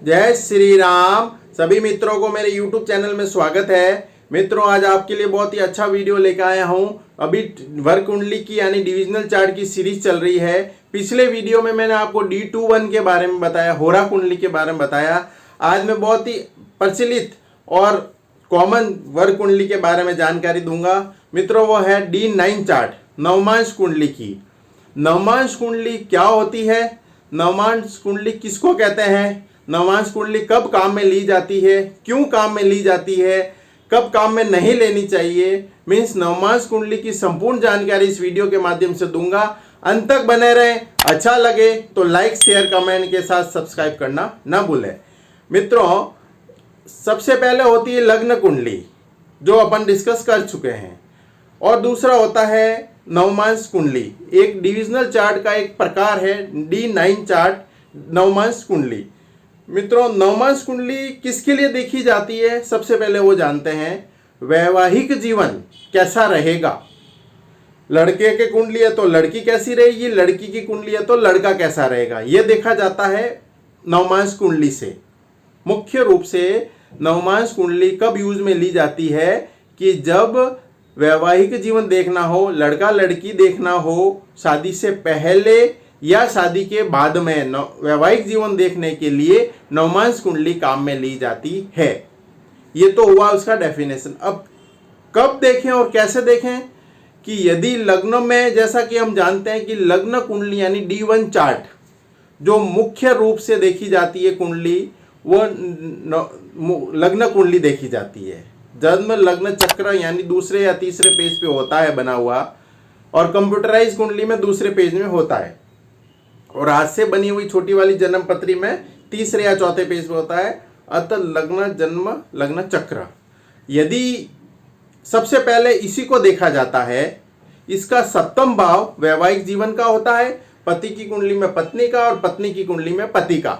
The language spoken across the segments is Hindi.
जय श्री राम। सभी मित्रों को मेरे YouTube चैनल में स्वागत है। मित्रों, आज आपके लिए बहुत ही अच्छा वीडियो लेकर आया हूं। अभी वर्ग कुंडली की यानी डिविजनल चार्ट की सीरीज चल रही है। पिछले वीडियो में मैंने आपको D21 के बारे में बताया, होरा कुंडली के बारे में बताया। आज मैं बहुत ही प्रचलित और कॉमन वर्ग कुंडली के बारे में जानकारी दूंगा। मित्रों, वो है D9 चार्ट, नवमांश कुंडली की। नवमांश कुंडली क्या होती है? नवमांश कुंडली किसको कहते हैं? नवमांश कुंडली कब काम में ली जाती है, क्यों काम में ली जाती है, कब काम में नहीं लेनी चाहिए, मीन्स नवमांश कुंडली की संपूर्ण जानकारी इस वीडियो के माध्यम से दूंगा। अंत तक बने रहें। अच्छा लगे तो लाइक शेयर कमेंट के साथ सब्सक्राइब करना ना भूलें। मित्रों, सबसे पहले होती है लग्न कुंडली, जो अपन डिस्कस कर चुके हैं, और दूसरा होता है नवमांश कुंडली। एक डिविजनल चार्ट का एक प्रकार है D9 चार्ट, नवमांश कुंडली। मित्रों, नवमांश कुंडली किसके लिए देखी जाती है? सबसे पहले वो जानते हैं वैवाहिक जीवन कैसा रहेगा। लड़के की कुंडली है तो लड़की कैसी रहेगी, लड़की की कुंडली है तो लड़का कैसा रहेगा, यह देखा जाता है नवमांश कुंडली से। मुख्य रूप से नवमांश कुंडली कब यूज में ली जाती है कि जब वैवाहिक जीवन देखना हो, लड़का लड़की देखना हो, शादी से पहले या शादी के बाद में वैवाहिक जीवन देखने के लिए नवमांश कुंडली काम में ली जाती है। ये तो हुआ उसका डेफिनेशन। अब कब देखें और कैसे देखें कि यदि लग्न में, जैसा कि हम जानते हैं कि लग्न कुंडली यानी D1 चार्ट जो मुख्य रूप से देखी जाती है कुंडली, वो लग्न कुंडली देखी जाती है। जन्म लग्न चक्र यानी दूसरे या तीसरे पेज पे होता है बना हुआ, और कंप्यूटराइज कुंडली में दूसरे पेज में होता है, और हाथ से बनी हुई छोटी वाली जन्म पत्री में तीसरे या चौथे पेज पे होता है। अतः लग्न जन्म लग्न चक्र, यदि सबसे पहले इसी को देखा जाता है, इसका सप्तम भाव वैवाहिक जीवन का होता है। पति की कुंडली में पत्नी का और पत्नी की कुंडली में पति का।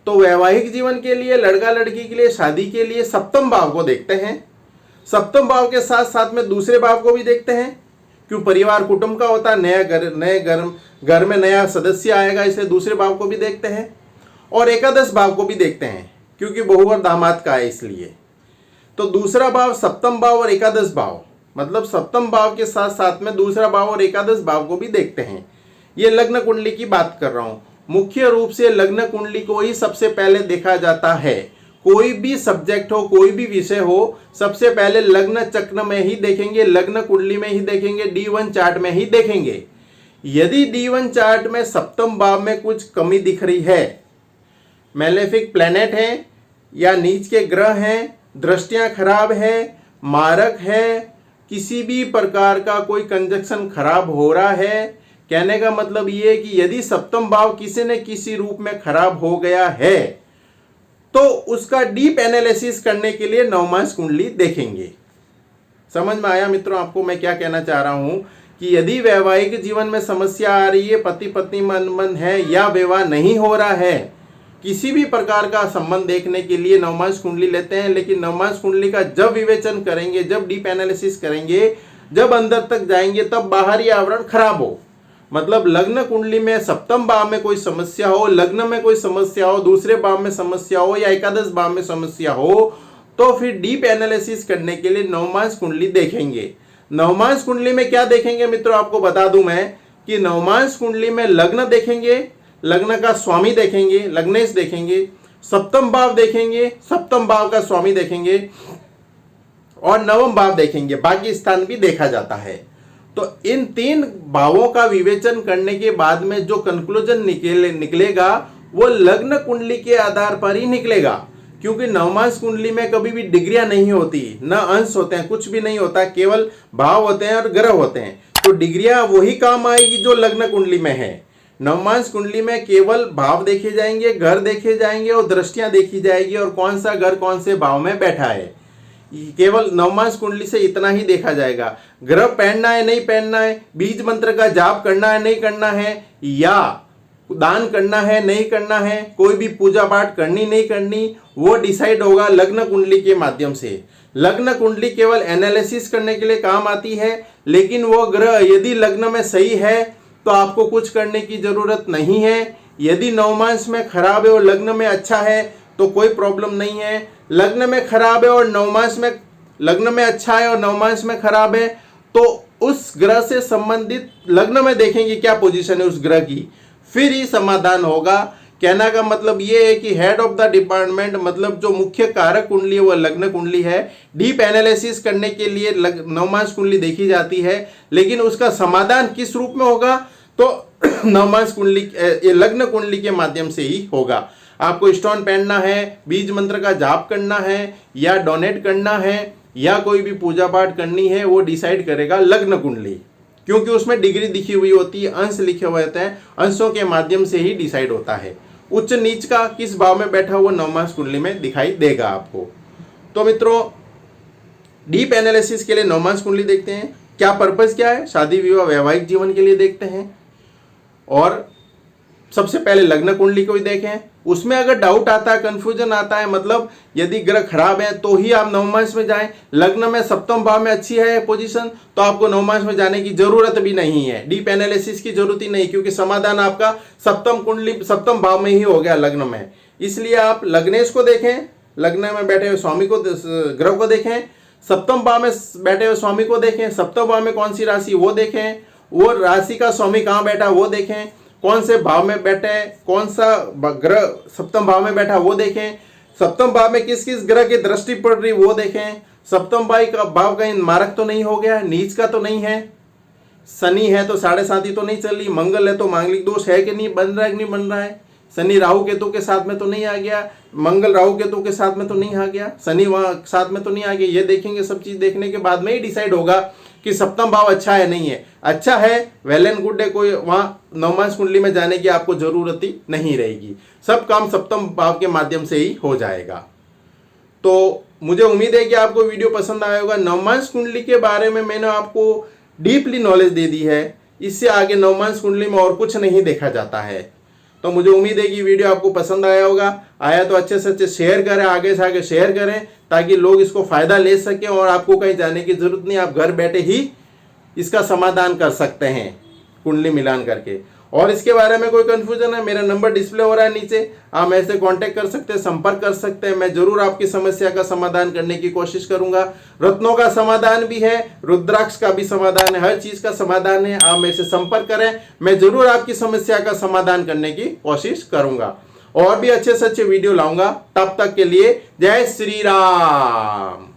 तो वैवाहिक जीवन के लिए, लड़का लड़की के लिए, शादी के लिए सप्तम भाव को देखते हैं। सप्तम भाव के साथ साथ में दूसरे भाव को भी देखते हैं, क्यों परिवार कुटुंब का होता है, नए घर में नया सदस्य आएगा, इसलिए दूसरे भाव को भी देखते हैं। और एकादश भाव को भी देखते हैं, क्योंकि बहू और दामाद का है इसलिए। तो दूसरा भाव, सप्तम भाव और एकादश भाव, मतलब सप्तम भाव के साथ साथ में दूसरा भाव और एकादश भाव को भी देखते हैं। ये लग्न कुंडली की बात कर रहा हूं। मुख्य रूप से लग्न कुंडली को ही सबसे पहले देखा जाता है। कोई भी सब्जेक्ट हो, कोई भी विषय हो, सबसे पहले लग्न चक्र में ही देखेंगे, लग्न कुंडली में ही देखेंगे, D1 चार्ट में ही देखेंगे। यदि D1 चार्ट में सप्तम भाव में कुछ कमी दिख रही है, मैलेफिक प्लैनेट है या नीच के ग्रह हैं, दृष्टियां खराब है, मारक है, किसी भी प्रकार का कोई कंजक्शन खराब हो रहा है, कहने का मतलब ये है कि यदि सप्तम भाव किसी न किसी रूप में खराब हो गया है तो उसका डीप एनालिसिस करने के लिए नवमांश कुंडली देखेंगे। समझ में आया मित्रों आपको मैं क्या कहना चाह रहा हूं? कि यदि वैवाहिक जीवन में समस्या आ रही है, पति पत्नी मन है या विवाह नहीं हो रहा है, किसी भी प्रकार का संबंध देखने के लिए नवमांश कुंडली लेते हैं। लेकिन नवमांश कुंडली का जब विवेचन करेंगे, जब डीप एनालिसिस करेंगे, जब अंदर तक जाएंगे, तब बाहरी आवरण खराब हो, मतलब लग्न कुंडली में सप्तम भाव में कोई समस्या हो, लग्न में कोई समस्या हो, दूसरे भाव में समस्या हो या एकादश भाव में समस्या हो, तो फिर डीप एनालिसिस करने के लिए नवमांश कुंडली देखेंगे। नवमांश कुंडली में क्या देखेंगे मित्रों, आपको बता दूं मैं कि नवमांश कुंडली में लग्न देखेंगे, लग्न का स्वामी देखेंगे, लग्नेश देखेंगे, सप्तम भाव देखेंगे, सप्तम भाव का स्वामी देखेंगे, और नवम भाव देखेंगे। बाकी स्थान भी देखा जाता है। तो इन तीन भावों का विवेचन करने के बाद में जो कंक्लूजन निकलेगा वो लग्न कुंडली के आधार पर ही निकलेगा, क्योंकि नवमांश कुंडली में कभी भी डिग्रियां नहीं होती, न अंश होते हैं, कुछ भी नहीं होता, केवल भाव होते हैं और ग्रह होते हैं। तो डिग्रियां वही काम आएगी जो लग्न कुंडली में है। नवमांश कुंडली में केवल भाव देखे जाएंगे, घर देखे जाएंगे और दृष्टियां देखी जाएगी, और कौन सा घर कौन से भाव में बैठा है, केवल नवमांश कुंडली से इतना ही देखा जाएगा। ग्रह पहनना है नहीं पहनना है, बीज मंत्र का जाप करना है नहीं करना है, या दान करना है नहीं करना है, कोई भी पूजा पाठ करनी नहीं करनी, वो डिसाइड होगा लग्न कुंडली के माध्यम से। लग्न कुंडली केवल एनालिसिस करने के लिए काम आती है, लेकिन वो ग्रह यदि लग्न में सही है तो आपको कुछ करने की जरूरत नहीं है। यदि नवमांश में खराब है और लग्न में अच्छा है तो कोई प्रॉब्लम नहीं है। लग्न में खराब है और नवमांश में, लग्न में अच्छा है और नवमांश में खराब है तो उस ग्रह से संबंधित लग्न में देखेंगे क्या पोजीशन है उस ग्रह की, फिर ही समाधान होगा। कहना का मतलब ये है कि हेड ऑफ द डिपार्टमेंट, मतलब जो मुख्य कारक कुंडली है वो लग्न कुंडली है। डीप एनालिसिस करने के लिए नवमांश कुंडली देखी जाती है, लेकिन उसका समाधान किस रूप में होगा तो नवमांश कुंडली, लग्न कुंडली के माध्यम से ही होगा। आपको स्टोन पहनना है, बीज मंत्र का जाप करना है या डोनेट करना है या कोई भी पूजा पाठ करनी है, वो डिसाइड करेगा लग्न कुंडली, क्योंकि उसमें डिग्री लिखी हुई होती है, अंश लिखे हुए होते हैं, अंशों के माध्यम से ही डिसाइड होता है। उच्च नीच का किस भाव में बैठा हुआ नवमांश कुंडली में दिखाई देगा आपको। तो मित्रों, डीप एनालिसिस के लिए नवमांश कुंडली देखते हैं। क्या पर्पस क्या है? शादी विवाह वैवाहिक जीवन के लिए देखते हैं। और सबसे पहले लग्न कुंडली को ही देखें। उसमें अगर डाउट आता है, कंफ्यूजन आता है, मतलब यदि ग्रह खराब है तो ही आप नवमांश में जाएं। लग्न में सप्तम भाव में अच्छी है पोजीशन तो आपको नवमांश में जाने की जरूरत भी नहीं है, डीप एनालिसिस की जरूरत ही नहीं, क्योंकि समाधान आपका सप्तम कुंडली, सप्तम भाव में ही हो गया लग्न में। इसलिए आप लग्नेश को देखें, लग्न में बैठे हुए स्वामी को, ग्रह को देखें, सप्तम भाव में बैठे हुए स्वामी को देखें, सप्तम भाव में कौन सी राशि वो देखें, वो राशि का स्वामी कहाँ बैठा वो देखें, कौन से भाव में बैठे, कौन सा ग्रह सप्तम भाव में बैठा वो देखें, सप्तम भाव में किस किस ग्रह की दृष्टि पड़ रही वो देखें, सप्तम भाव कहीं मारक तो नहीं हो गया, नीच का तो नहीं है, शनि है तो 7.5 तो नहीं चल रही, मंगल है तो मांगलिक दोष है कि नहीं, बन रहा है कि नहीं बन रहा है, शनि राहु केतु के साथ में तो नहीं आ गया, मंगल राहु केतु के साथ में तो नहीं आ गया, शनि वहां साथ में तो नहीं आ गया। ये देखेंगे, सब चीज देखने के बाद में ही डिसाइड होगा कि सप्तम भाव अच्छा है नहीं है। अच्छा है, वेल एंड गुड है, कोई वहां नवमांश कुंडली में जाने की आपको जरूरत ही नहीं रहेगी, सब काम सप्तम भाव के माध्यम से ही हो जाएगा। तो मुझे उम्मीद है कि आपको वीडियो पसंद आया होगा। नवमांश कुंडली के बारे में मैंने आपको डीपली नॉलेज दे दी है, इससे आगे नवमांश कुंडली में और कुछ नहीं देखा जाता है। तो मुझे उम्मीद है कि वीडियो आपको पसंद आया होगा। आया तो अच्छे से अच्छे शेयर करें, आगे से आगे शेयर करें, ताकि लोग इसको फायदा ले सकें और आपको कहीं जाने की जरूरत नहीं, आप घर बैठे ही इसका समाधान कर सकते हैं कुंडली मिलान करके। और इसके बारे में कोई कंफ्यूजन है, मेरा नंबर डिस्प्ले हो रहा है नीचे, आप मेरे से कांटेक्ट कर सकते हैं, संपर्क कर सकते हैं। मैं जरूर आपकी समस्या का समाधान करने की कोशिश करूंगा। रत्नों का समाधान भी है, रुद्राक्ष का भी समाधान है, हर चीज का समाधान है। आप मेरे से संपर्क करें, मैं जरूर आपकी समस्या का समाधान करने की कोशिश करूंगा और भी अच्छे से अच्छे वीडियो लाऊंगा। तब तक के लिए जय श्री राम।